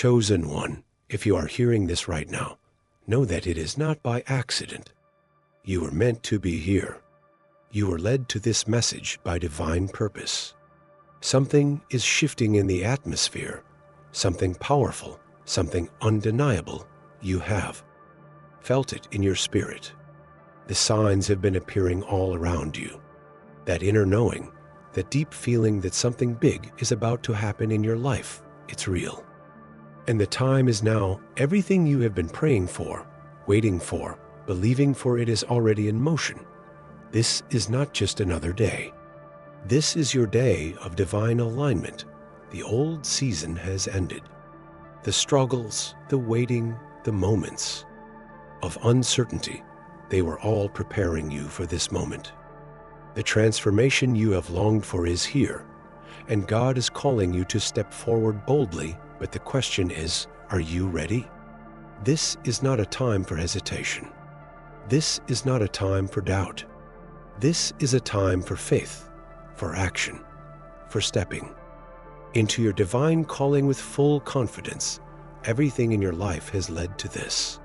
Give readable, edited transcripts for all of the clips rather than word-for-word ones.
Chosen one, if you are hearing this right now, know that it is not by accident. You were meant to be here. You were led to this message by divine purpose. Something is shifting in the atmosphere, something powerful, something undeniable. You have felt it in your spirit. The signs have been appearing all around you. That inner knowing, that deep feeling that something big is about to happen in your life, it's real. And the time is now. Everything you have been praying for, waiting for, believing for, it is already in motion. This is not just another day. This is your day of divine alignment. The old season has ended. The struggles, the waiting, the moments of uncertainty, they were all preparing you for this moment. The transformation you have longed for is here, and God is calling you to step forward boldly, but the question is, are you ready? This is not a time for hesitation. This is not a time for doubt. This is a time for faith, for action, for stepping into your divine calling with full confidence. Everything in your life has led to this.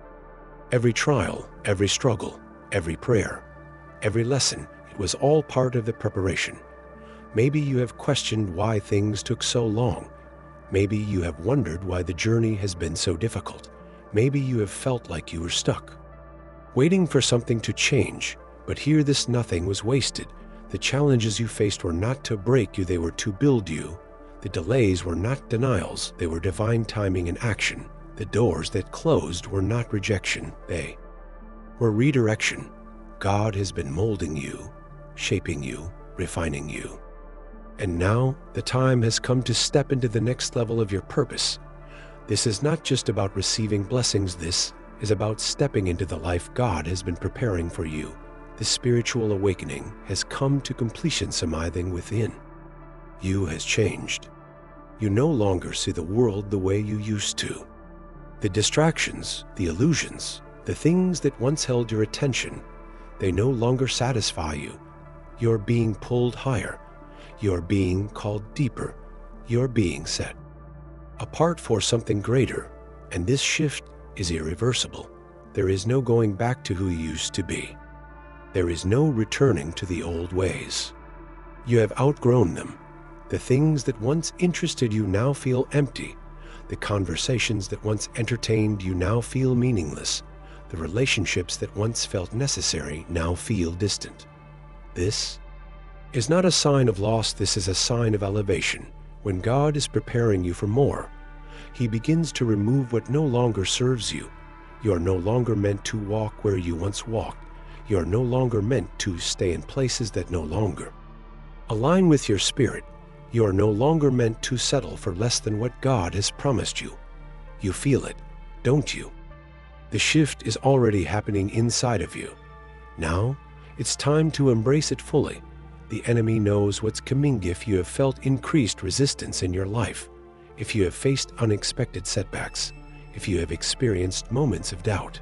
Every trial, every struggle, every prayer, every lesson, it was all part of the preparation. Maybe you have questioned why things took so long. Maybe you have wondered why the journey has been so difficult. Maybe you have felt like you were stuck, waiting for something to change. But hear this: nothing was wasted. The challenges you faced were not to break you, they were to build you. The delays were not denials, they were divine timing in action. The doors that closed were not rejection, they were redirection. God has been molding you, shaping you, refining you. And now the time has come to step into the next level of your purpose. This is not just about receiving blessings, this is about stepping into the life God has been preparing for you. The spiritual awakening has come to completion. Something within you has changed. You no longer see the world the way you used to. The distractions, the illusions, the things that once held your attention, they no longer satisfy you. You're being pulled higher. You're being called deeper. You're being set apart for something greater. And this shift is irreversible. There is no going back to who you used to be. There is no returning to the old ways. You have outgrown them. The things that once interested you now feel empty. The conversations that once entertained you now feel meaningless. The relationships that once felt necessary now feel distant. This is not a sign of loss, this is a sign of elevation. When God is preparing you for more, He begins to remove what no longer serves you. You are no longer meant to walk where you once walked. You are no longer meant to stay in places that no longer align with your spirit. You are no longer meant to settle for less than what God has promised you. You feel it, don't you? The shift is already happening inside of you. Now, it's time to embrace it fully. The enemy knows what's coming. If you have felt increased resistance in your life, if you have faced unexpected setbacks, if you have experienced moments of doubt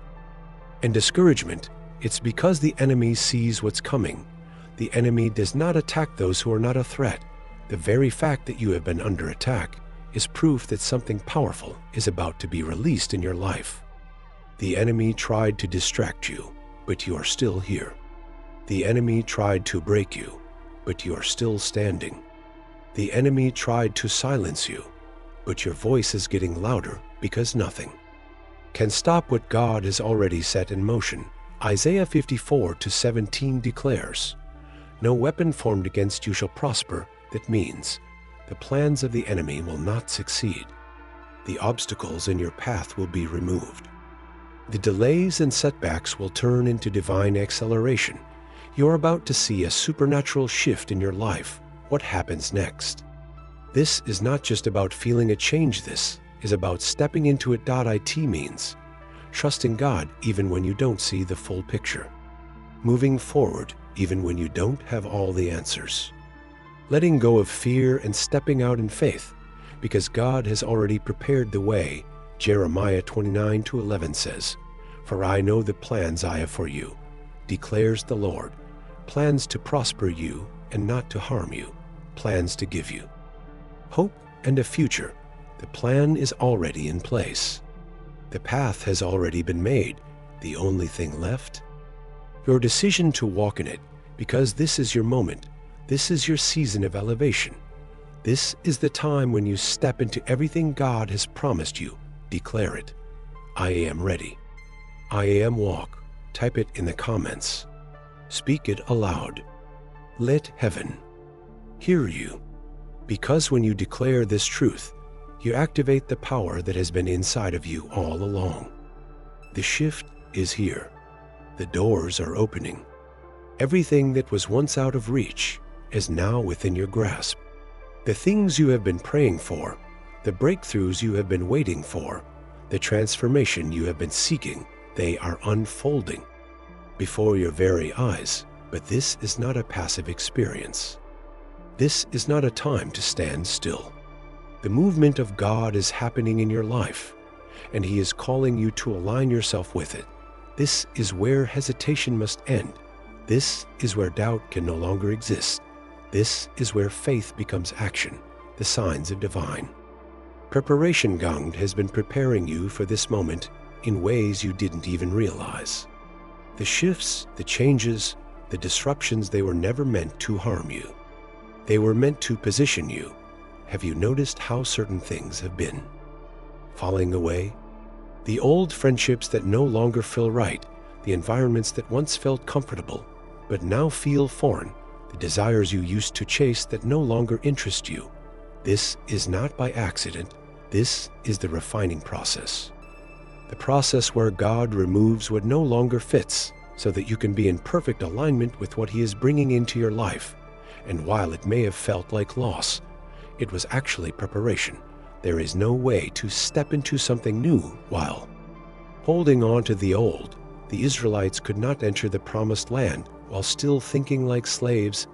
and discouragement, it's because the enemy sees what's coming. The enemy does not attack those who are not a threat. The very fact that you have been under attack is proof that something powerful is about to be released in your life. The enemy tried to distract you, but you are still here. The enemy tried to break you, but you are still standing. The enemy tried to silence you, but your voice is getting louder because nothing can stop what God has already set in motion. Isaiah 54:17 declares, "No weapon formed against you shall prosper." That means the plans of the enemy will not succeed. The obstacles in your path will be removed. The delays and setbacks will turn into divine acceleration. You're about to see a supernatural shift in your life. What happens next? This is not just about feeling a change. This is about stepping into it. It means trusting God even when you don't see the full picture. Moving forward even when you don't have all the answers. Letting go of fear and stepping out in faith because God has already prepared the way. Jeremiah 29:11 says, "For I know the plans I have for you, declares the Lord, plans to prosper you and not to harm you, plans to give you hope and a future." The plan is already in place. The path has already been made. The only thing left? Your decision to walk in it, because this is your moment. This is your season of elevation. This is the time when you step into everything God has promised you. Declare it. I am ready. I am walk. Type it in the comments. Speak it aloud. Let heaven hear you. Because when you declare this truth, you activate the power that has been inside of you all along. The shift is here. The doors are opening. Everything that was once out of reach is now within your grasp. The things you have been praying for, the breakthroughs you have been waiting for, the transformation you have been seeking, they are unfolding before your very eyes. But this is not a passive experience. This is not a time to stand still. The movement of God is happening in your life, and He is calling you to align yourself with it. This is where hesitation must end. This is where doubt can no longer exist. This is where faith becomes action, the signs of divine. Preparation God has been preparing you for this moment in ways you didn't even realize. The shifts, the changes, the disruptions, they were never meant to harm you. They were meant to position you. Have you noticed how certain things have been falling away? The old friendships that no longer feel right, the environments that once felt comfortable but now feel foreign, the desires you used to chase that no longer interest you. This is not by accident. This is the refining process. The process where God removes what no longer fits so that you can be in perfect alignment with what He is bringing into your life. And while it may have felt like loss, it was actually preparation. There is no way to step into something new while holding on to the old. The Israelites could not enter the promised land while still thinking like slaves.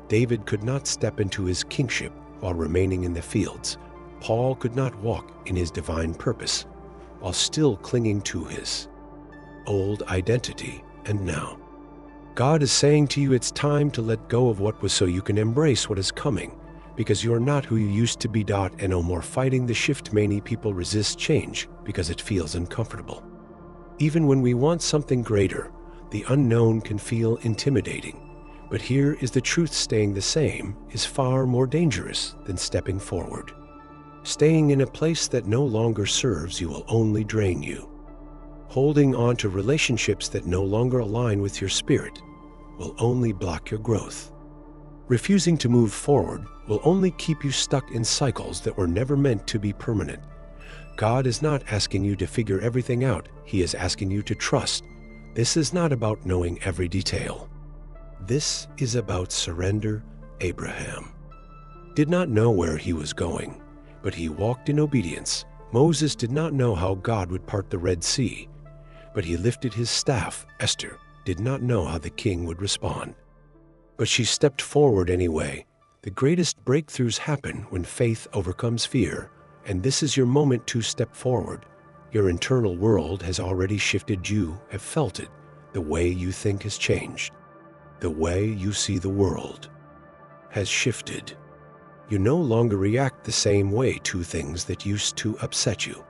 David could not step into his kingship while remaining in the fields. Paul could not walk in his divine purpose while still clinging to his old identity. And now, God is saying to you, it's time to let go of what was so you can embrace what is coming, because you are not who you used to be. And no more fighting the shift. Many people resist change because it feels uncomfortable. Even when we want something greater, the unknown can feel intimidating. But here is the truth: staying the same is far more dangerous than stepping forward. Staying in a place that no longer serves you will only drain you. Holding on to relationships that no longer align with your spirit will only block your growth. Refusing to move forward will only keep you stuck in cycles that were never meant to be permanent. God is not asking you to figure everything out. He is asking you to trust. This is not about knowing every detail. This is about surrender. Abraham did not know where he was going, but he walked in obedience. Moses did not know how God would part the Red Sea, but he lifted his staff. Esther did not know how the king would respond, but she stepped forward anyway. The greatest breakthroughs happen when faith overcomes fear, and this is your moment to step forward. Your internal world has already shifted. You have felt it. The way you think has changed. The way you see the world has shifted. You no longer react the same way to things that used to upset you.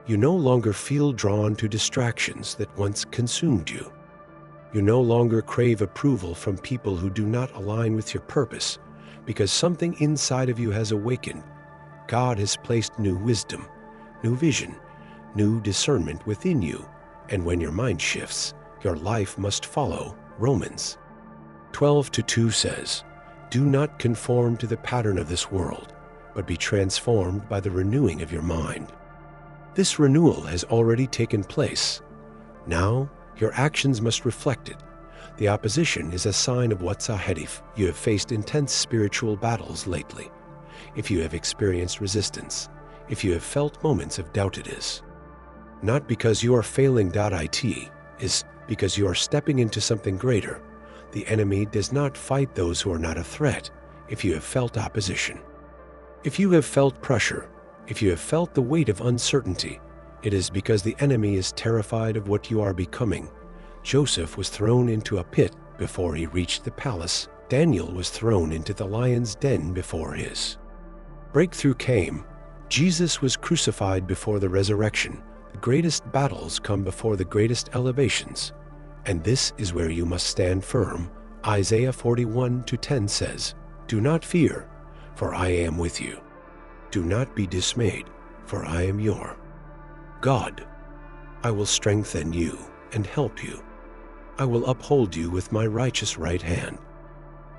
You no longer feel drawn to distractions that once consumed you. You no longer crave approval from people who do not align with your purpose, because something inside of you has awakened. God has placed new wisdom, new vision, new discernment within you, and when your mind shifts, your life must follow. Romans 12:2 says, "Do not conform to the pattern of this world, but be transformed by the renewing of your mind." This renewal has already taken place. Now, your actions must reflect it. The opposition is a sign of what's ahead. If you have faced intense spiritual battles lately, if you have experienced resistance, if you have felt moments of doubt, it is not because you are failing. It is because you are stepping into something greater. The enemy does not fight those who are not a threat. If you have felt opposition, if you have felt pressure, if you have felt the weight of uncertainty, it is because the enemy is terrified of what you are becoming. Joseph was thrown into a pit before he reached the palace. Daniel was thrown into the lion's den before his breakthrough came. Jesus was crucified before the resurrection. The greatest battles come before the greatest elevations. And this is where you must stand firm. Isaiah 41:10 says, "Do not fear, for I am with you. Do not be dismayed, for I am your God. I will strengthen you and help you. I will uphold you with my righteous right hand."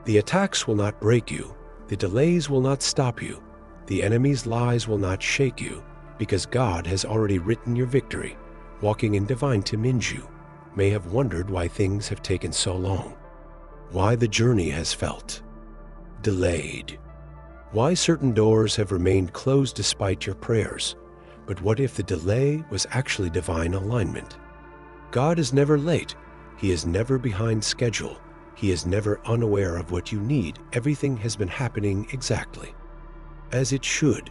The attacks will not break you. The delays will not stop you. The enemy's lies will not shake you, because God has already written your victory. Walking in divine timing, you may have wondered why things have taken so long, why the journey has felt delayed, why certain doors have remained closed despite your prayers. But what if the delay was actually divine alignment? God is never late. He is never behind schedule. He is never unaware of what you need. Everything has been happening exactly as it should.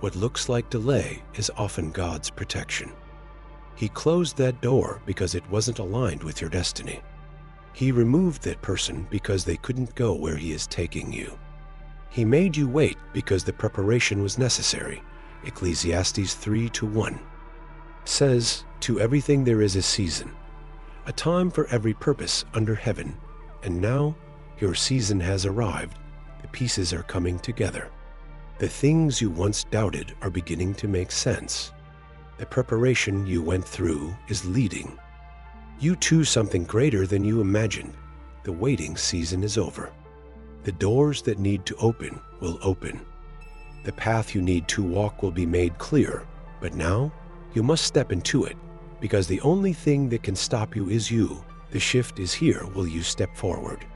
What looks like delay is often God's protection. He closed that door because it wasn't aligned with your destiny. He removed that person because they couldn't go where He is taking you. He made you wait because the preparation was necessary. Ecclesiastes 3:1 says, "To everything there is a season, a time for every purpose under heaven. And now your season has arrived. The pieces are coming together. The things you once doubted are beginning to make sense. The preparation you went through is leading you to something greater than you imagined. The waiting season is over. The doors that need to open will open. The path you need to walk will be made clear. But now you must step into it, because the only thing that can stop you is you. The shift is here. Will you step forward?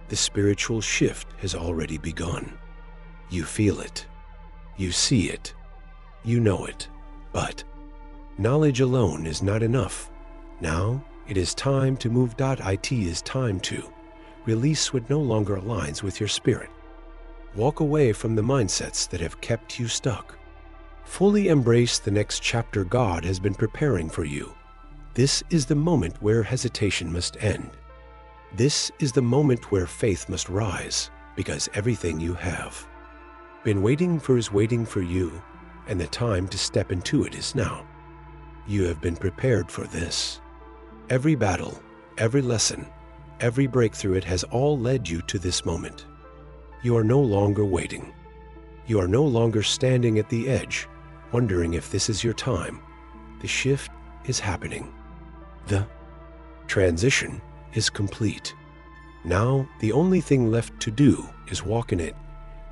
The spiritual shift has already begun. You feel it. You see it. You know it. But knowledge alone is not enough. Now it is time to move. It is time to release what no longer aligns with your spirit. Walk away from the mindsets that have kept you stuck. Fully embrace the next chapter God has been preparing for you. This is the moment where hesitation must end. This is the moment where faith must rise, because everything you have been waiting for is waiting for you, and the time to step into it is now. You have been prepared for this. Every battle, every lesson, every breakthrough, it has all led you to this moment. You are no longer waiting. You are no longer standing at the edge, wondering if this is your time. The shift is happening. The transition is complete. Now, the only thing left to do is walk in it.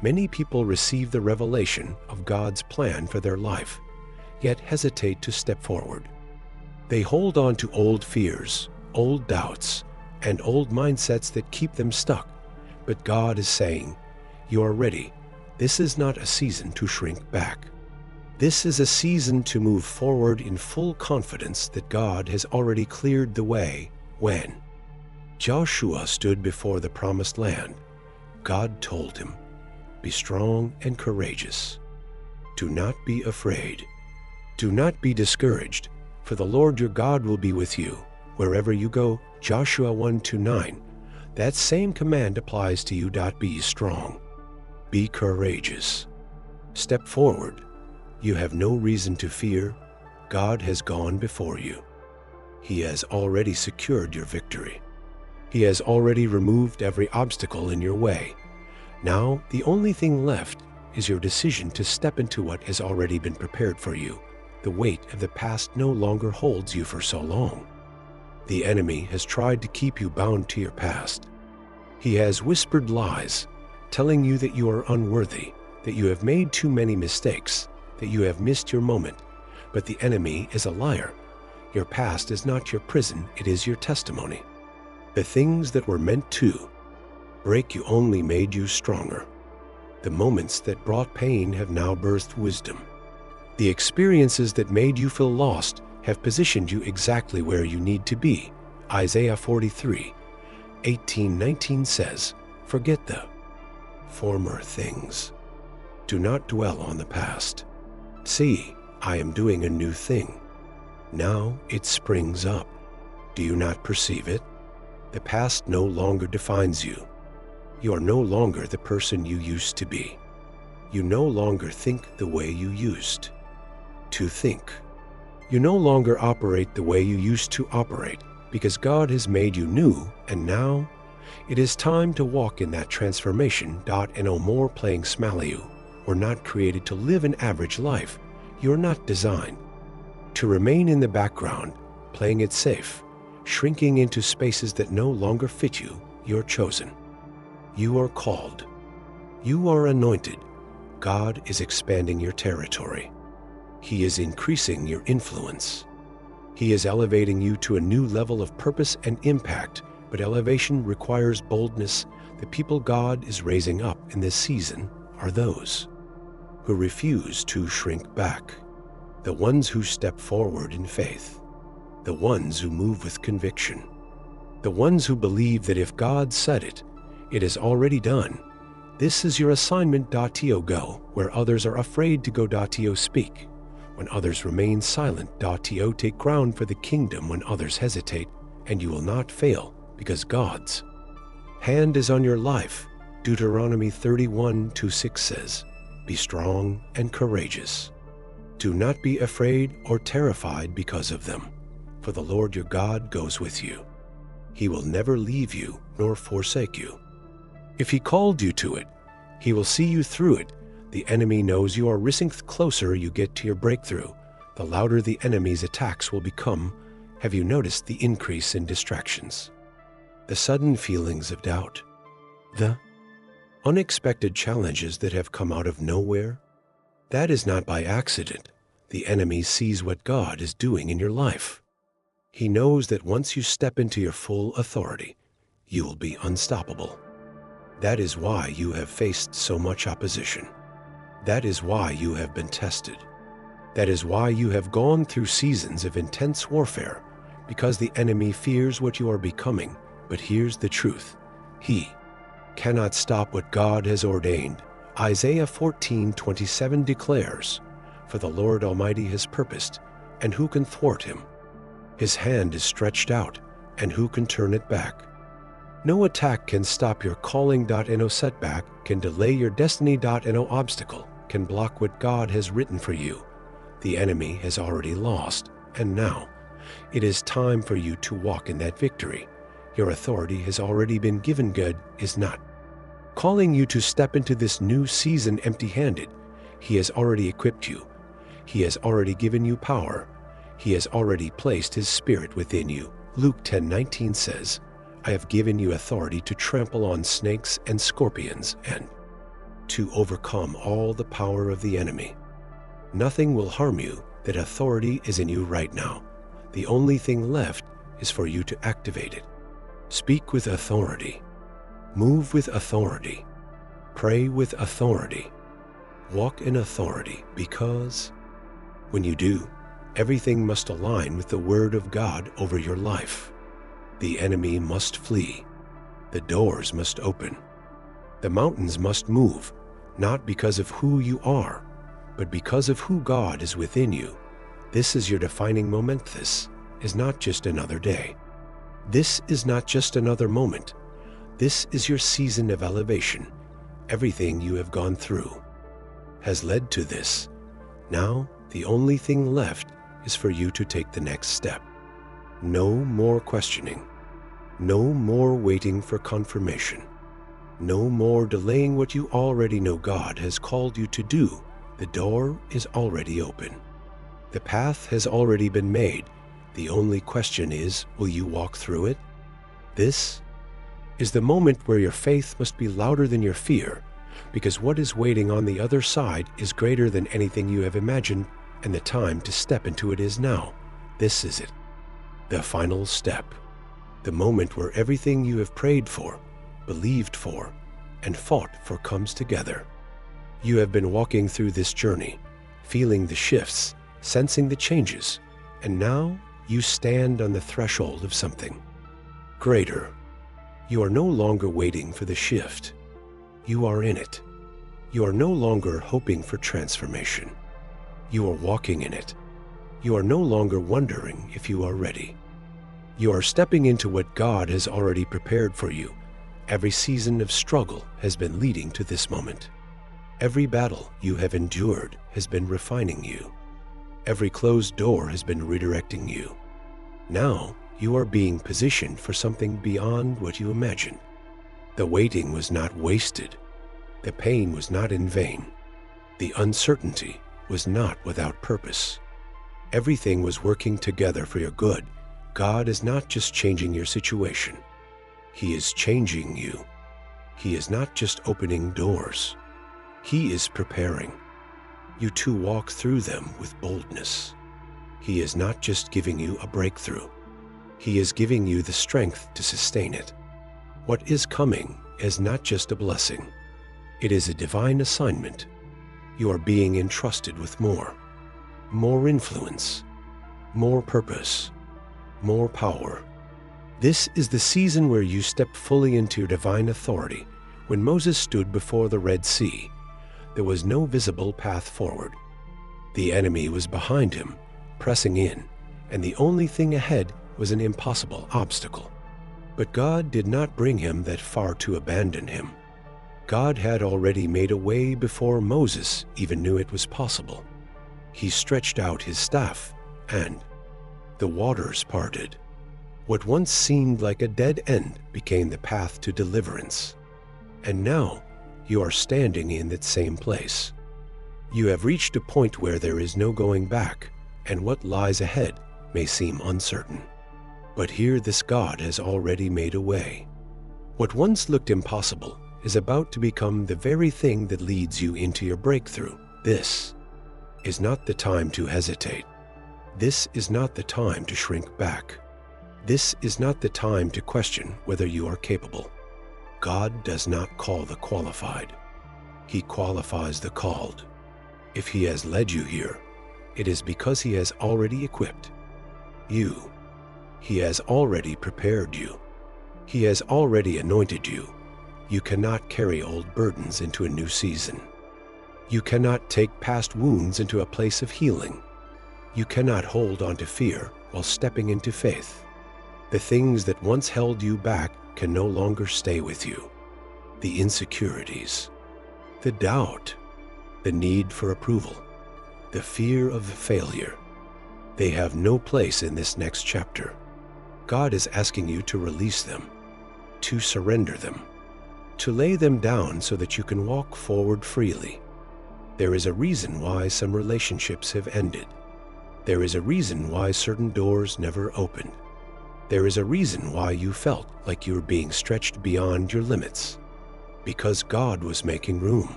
Many people receive the revelation of God's plan for their life, yet hesitate to step forward. They hold on to old fears, old doubts, and old mindsets that keep them stuck. But God is saying, you are ready. This is not a season to shrink back. This is a season to move forward in full confidence that God has already cleared the way. When Joshua stood before the promised land, God told him, "Be strong and courageous. Do not be afraid. Do not be discouraged, for the Lord your God will be with you wherever you go." Joshua 1:9. That same command applies to you. Be strong. Be courageous. Step forward. You have no reason to fear. God has gone before you. He has already secured your victory. He has already removed every obstacle in your way. Now, the only thing left is your decision to step into what has already been prepared for you. The weight of the past no longer holds you for so long. The enemy has tried to keep you bound to your past. He has whispered lies, telling you that you are unworthy, that you have made too many mistakes, that you have missed your moment. But the enemy is a liar. Your past is not your prison, it is your testimony. The things that were meant to break you only made you stronger. The moments that brought pain have now birthed wisdom. The experiences that made you feel lost have positioned you exactly where you need to be. Isaiah 43:18-19 says, "Forget the former things. Do not dwell on the past. See, I am doing a new thing. Now it springs up. Do you not perceive it? The past no longer defines you. You are no longer the person you used to be. You no longer think the way you used to think. You no longer operate the way you used to operate because God has made you new, and now it is time to walk in that transformation. No more playing Smalley. We're not created to live an average life. You're not designed to remain in the background, playing it safe, shrinking into spaces that no longer fit you. You're chosen. You are called. You are anointed. God is expanding your territory. He is increasing your influence. He is elevating you to a new level of purpose and impact, but elevation requires boldness. The people God is raising up in this season are those who refuse to shrink back, the ones who step forward in faith, the ones who move with conviction, the ones who believe that if God said it, it is already done. This is your assignment. Go where others are afraid to go. Speak when others remain silent. Take ground for the kingdom when others hesitate, and you will not fail because God's hand is on your life. Deuteronomy 31:2-6 says, "Be strong and courageous. Do not be afraid or terrified because of them, for the Lord your God goes with you. He will never leave you nor forsake you." If He called you to it, He will see you through it. The enemy knows you are rising. Closer you get to your breakthrough, the louder the enemy's attacks will become. Have you noticed the increase in distractions, the sudden feelings of doubt, the unexpected challenges that have come out of nowhere? That is not by accident. The enemy sees what God is doing in your life. He knows that once you step into your full authority, you will be unstoppable. That is why you have faced so much opposition. That is why you have been tested. That is why you have gone through seasons of intense warfare, because the enemy fears what you are becoming. But here's the truth. He cannot stop what God has ordained. Isaiah 14:27 declares, "For the Lord Almighty has purposed, and who can thwart Him? His hand is stretched out, and who can turn it back?" No attack can stop your calling. No setback can delay your destiny. No obstacle can block what God has written for you. The enemy has already lost, and now it is time for you to walk in that victory. Your authority has already been given. God is not calling you to step into this new season empty-handed. He has already equipped you. He has already given you power. He has already placed His Spirit within you. Luke 10:19 says, "I have given you authority to trample on snakes and scorpions and to overcome all the power of the enemy. Nothing will harm you." That authority is in you right now. The only thing left is for you to activate it. Speak with authority. Move with authority. Pray with authority. Walk in authority, because when you do, everything must align with the Word of God over your life. The enemy must flee. The doors must open. The mountains must move, not because of who you are, but because of who God is within you. This is your defining moment. This is not just another day. This is not just another moment. This is your season of elevation. Everything you have gone through has led to this. Now, the only thing left is for you to take the next step. No more questioning. No more waiting for confirmation. No more delaying what you already know God has called you to do. The door is already open. The path has already been made. The only question is, will you walk through it? This is the moment where your faith must be louder than your fear, because what is waiting on the other side is greater than anything you have imagined, and the time to step into it is now. This is it. The final step. The moment where everything you have prayed for, believed for, and fought for comes together. You have been walking through this journey, feeling the shifts, sensing the changes, and now you stand on the threshold of something greater. You are no longer waiting for the shift. You are in it. You are no longer hoping for transformation. You are walking in it. You are no longer wondering if you are ready. You are stepping into what God has already prepared for you. Every season of struggle has been leading to this moment. Every battle you have endured has been refining you. Every closed door has been redirecting you. Now you are being positioned for something beyond what you imagined. The waiting was not wasted. The pain was not in vain. The uncertainty was not without purpose. Everything was working together for your good. God is not just changing your situation. He is changing you. He is not just opening doors. He is preparing you to walk through them with boldness. He is not just giving you a breakthrough. He is giving you the strength to sustain it. What is coming is not just a blessing. It is a divine assignment. You are being entrusted with more influence, more purpose, more power. This is the season where you step fully into your divine authority. When Moses stood before the Red Sea, there was no visible path forward. The enemy was behind him, pressing in, and the only thing ahead was an impossible obstacle. But God did not bring him that far to abandon him. God had already made a way before Moses even knew it was possible. He stretched out his staff, and the waters parted. What once seemed like a dead end became the path to deliverance. And now you are standing in that same place. You have reached a point where there is no going back, and what lies ahead may seem uncertain. But here this God has already made a way. What once looked impossible is about to become the very thing that leads you into your breakthrough. This is not the time to hesitate. This is not the time to shrink back. This is not the time to question whether you are capable. God does not call the qualified. He qualifies the called. If He has led you here, it is because He has already equipped you. He has already prepared you. He has already anointed you. You cannot carry old burdens into a new season. You cannot take past wounds into a place of healing. You cannot hold on to fear while stepping into faith. The things that once held you back can no longer stay with you. The insecurities, the doubt, the need for approval, the fear of failure, they have no place in this next chapter. God is asking you to release them, to surrender them, to lay them down so that you can walk forward freely. There is a reason why some relationships have ended. There is a reason why certain doors never opened. There is a reason why you felt like you were being stretched beyond your limits. Because God was making room.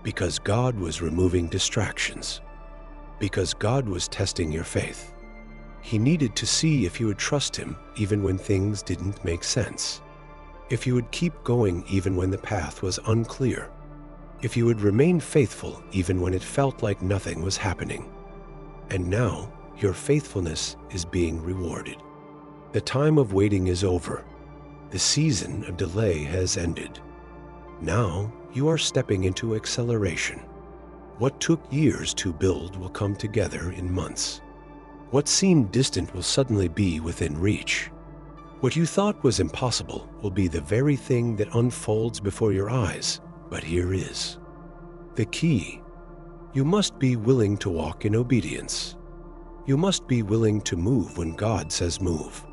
Because God was removing distractions. Because God was testing your faith. He needed to see if you would trust Him even when things didn't make sense. If you would keep going even when the path was unclear. If you would remain faithful even when it felt like nothing was happening. And now your faithfulness is being rewarded. The time of waiting is over. The season of delay has ended. Now you are stepping into acceleration. What took years to build will come together in months. What seemed distant will suddenly be within reach. What you thought was impossible will be the very thing that unfolds before your eyes. But here is the key. You must be willing to walk in obedience. You must be willing to move when God says move.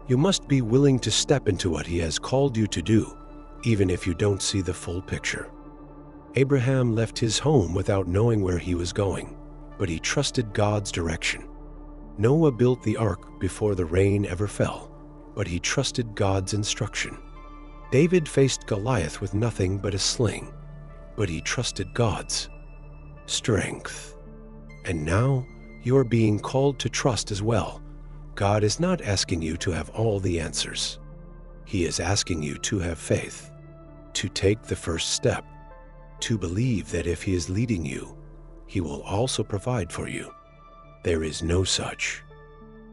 You must be willing to step into what He has called you to do, even if you don't see the full picture. Abraham left his home without knowing where he was going, but he trusted God's direction. Noah built the ark before the rain ever fell, but he trusted God's instruction. David faced Goliath with nothing but a sling, but he trusted God's strength. And now you are being called to trust as well. God is not asking you to have all the answers. He is asking you to have faith, to take the first step, to believe that if He is leading you, He will also provide for you. There is no such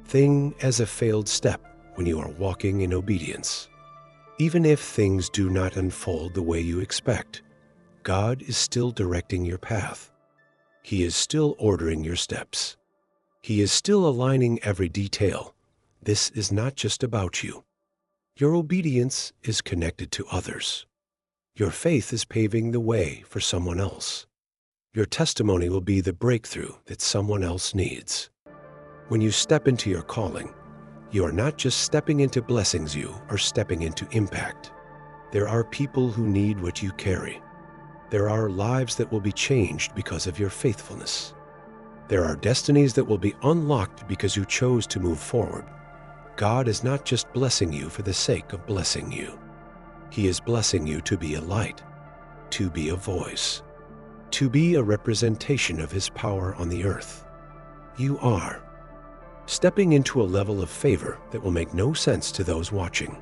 thing as a failed step when you are walking in obedience. Even if things do not unfold the way you expect, God is still directing your path. He is still ordering your steps. He is still aligning every detail. This is not just about you. Your obedience is connected to others. Your faith is paving the way for someone else. Your testimony will be the breakthrough that someone else needs. When you step into your calling, you are not just stepping into blessings, you are stepping into impact. There are people who need what you carry. There are lives that will be changed because of your faithfulness. There are destinies that will be unlocked because you chose to move forward. God is not just blessing you for the sake of blessing you. He is blessing you to be a light, to be a voice, to be a representation of His power on the earth. You are stepping into a level of favor that will make no sense to those watching.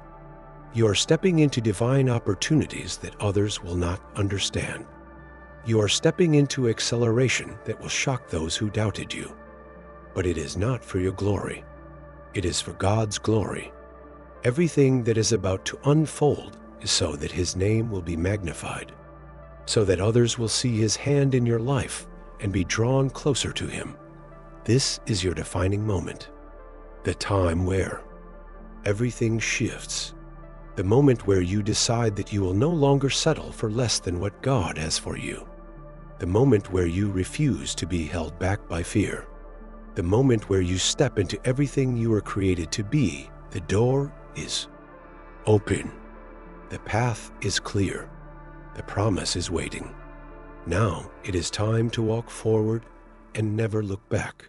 You are stepping into divine opportunities that others will not understand. You are stepping into acceleration that will shock those who doubted you. But it is not for your glory. It is for God's glory. Everything that is about to unfold is so that His name will be magnified, so that others will see His hand in your life and be drawn closer to Him. This is your defining moment, the time where everything shifts, the moment where you decide that you will no longer settle for less than what God has for you, the moment where you refuse to be held back by fear, the moment where you step into everything you were created to be. The door is open. The path is clear. The promise is waiting. Now it is time to walk forward and never look back.